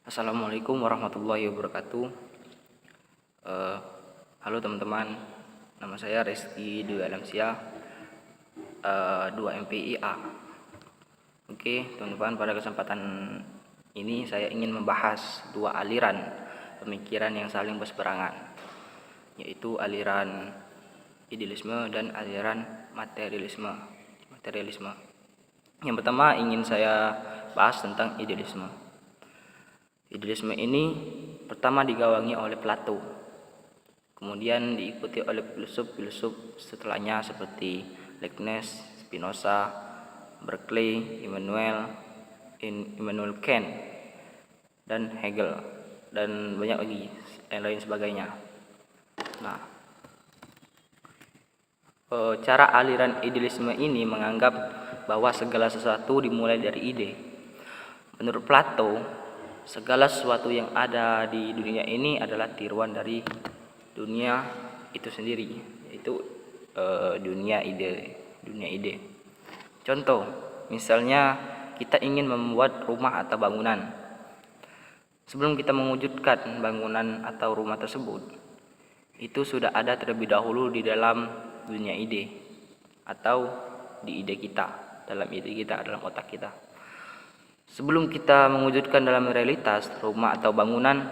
Assalamualaikum warahmatullahi wabarakatuh. Halo teman-teman, nama saya Reski Dwi Alamsyah, 2 MPIA. Oke teman-teman, pada kesempatan ini saya ingin membahas dua aliran pemikiran yang saling berseberangan, yaitu aliran idealisme dan aliran materialisme. Yang pertama ingin saya bahas tentang idealisme. Idealisme ini pertama digawangi oleh Plato, kemudian diikuti oleh filsuf-filsuf setelahnya seperti Leibniz, Spinoza, Berkeley, Immanuel Kant, dan Hegel, dan banyak lagi yang lain sebagainya. Nah, cara aliran idealisme ini menganggap bahwa segala sesuatu dimulai dari ide. Menurut Plato, segala sesuatu yang ada di dunia ini adalah tiruan dari dunia itu sendiri, yaitu dunia ide. Contoh, misalnya kita ingin membuat rumah atau bangunan. Sebelum kita mewujudkan bangunan atau rumah tersebut, itu sudah ada terlebih dahulu di dalam dunia ide, atau di ide kita, dalam otak kita. Sebelum kita mewujudkan dalam realitas rumah atau bangunan,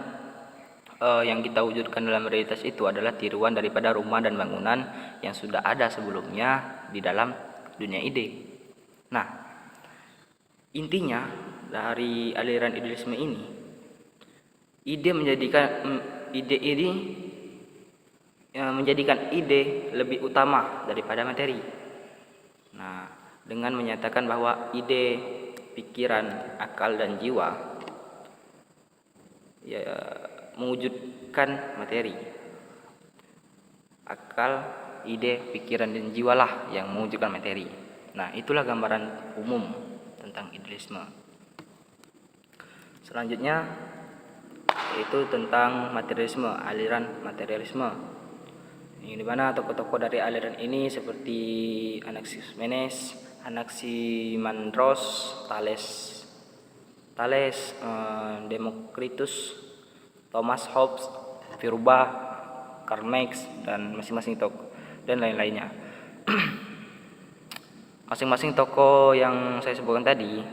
yang kita wujudkan dalam realitas itu adalah tiruan daripada rumah dan bangunan yang sudah ada sebelumnya di dalam dunia ide. Nah, intinya dari aliran idealisme ini, ide menjadikan ide lebih utama daripada materi. Nah, dengan menyatakan bahwa ide, pikiran, akal, dan jiwa mewujudkan materi. Akal, ide, pikiran, dan jiwalah yang mewujudkan materi. Nah, itulah gambaran umum tentang idealisme. Selanjutnya yaitu tentang materialisme, aliran materialisme, yang dimana tokoh-tokoh dari aliran ini seperti Anaximenes, Anaximandros, Thales, Demokritus, Thomas Hobbes, Feuerbach, Karl Marx, dan masing-masing tokoh dan lain-lainnya. Masing-masing tokoh yang saya sebutkan tadi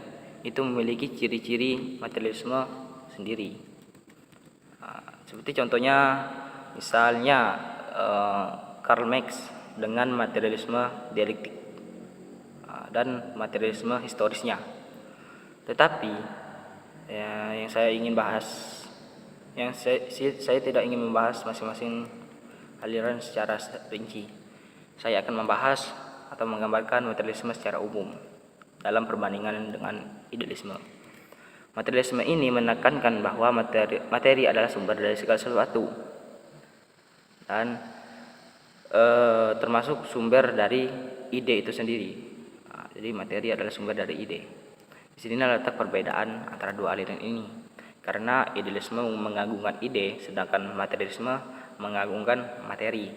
itu memiliki ciri-ciri materialisme sendiri. Seperti contohnya, misalnya Karl Marx dengan materialisme dialektik dan materialisme historisnya. Tetapi yang saya ingin bahas, saya tidak ingin membahas masing-masing aliran secara rinci. Saya akan membahas atau menggambarkan materialisme secara umum dalam perbandingan dengan idealisme. Materialisme ini menekankan bahwa materi adalah sumber dari segala sesuatu, dan termasuk sumber dari ide itu sendiri. Jadi materi adalah sumber dari ide. Di sini letak perbedaan antara dua aliran ini, karena idealisme mengagungkan ide, sedangkan materialisme mengagungkan materi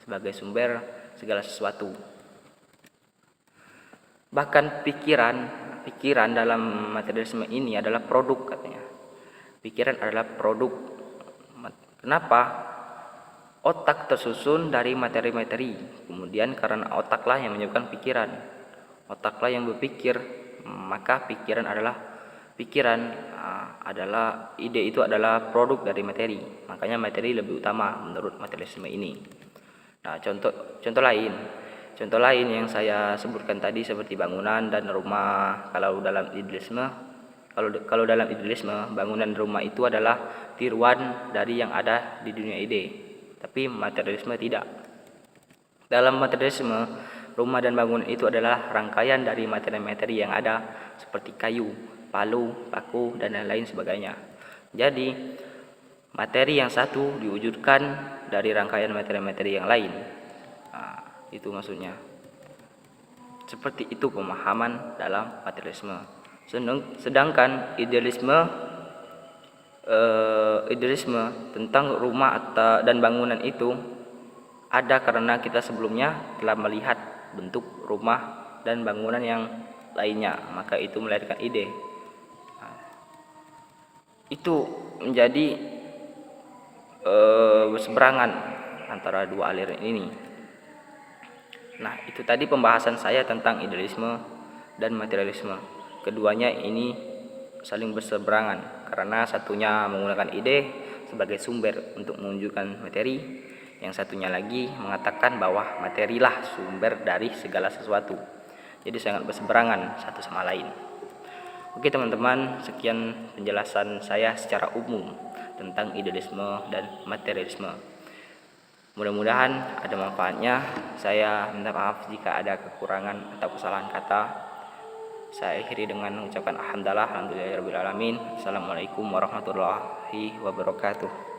sebagai sumber segala sesuatu. Bahkan pikiran dalam materialisme ini adalah produk, katanya. Pikiran adalah produk. Kenapa? Otak tersusun dari materi-materi, kemudian karena otaklah yang menyebabkan pikiran. Otaklah yang berpikir, maka pikiran adalah ide itu adalah produk dari materi. Makanya materi lebih utama menurut materialisme ini. Nah, contoh lain yang saya sebutkan tadi seperti bangunan dan rumah. Kalau dalam idealisme, bangunan dan rumah itu adalah tiruan dari yang ada di dunia ide. Tapi materialisme tidak. Dalam materialisme, rumah dan bangunan itu adalah rangkaian dari materi-materi yang ada seperti kayu, paku, dan lain-lain sebagainya. Jadi, materi yang satu diwujudkan dari rangkaian materi-materi yang lain. Nah, itu maksudnya. Seperti itu pemahaman dalam materialisme. Sedangkan idealisme tentang rumah dan bangunan itu ada karena kita sebelumnya telah melihat bentuk rumah dan bangunan yang lainnya, maka itu melahirkan ide. itu menjadi berseberangan antara dua aliran ini. Nah, itu tadi pembahasan saya tentang idealisme dan materialisme. Keduanya ini saling berseberangan karena satunya menggunakan ide sebagai sumber untuk menunjukkan materi, yang satunya lagi mengatakan bahwa materilah sumber dari segala sesuatu. Jadi sangat berseberangan satu sama lain. Oke teman-teman, sekian penjelasan saya secara umum tentang idealisme dan materialisme. Mudah-mudahan ada manfaatnya. Saya minta maaf jika ada kekurangan atau kesalahan kata. Saya akhiri dengan mengucapkan alhamdulillahirabbil alamin. Assalamualaikum warahmatullahi wabarakatuh.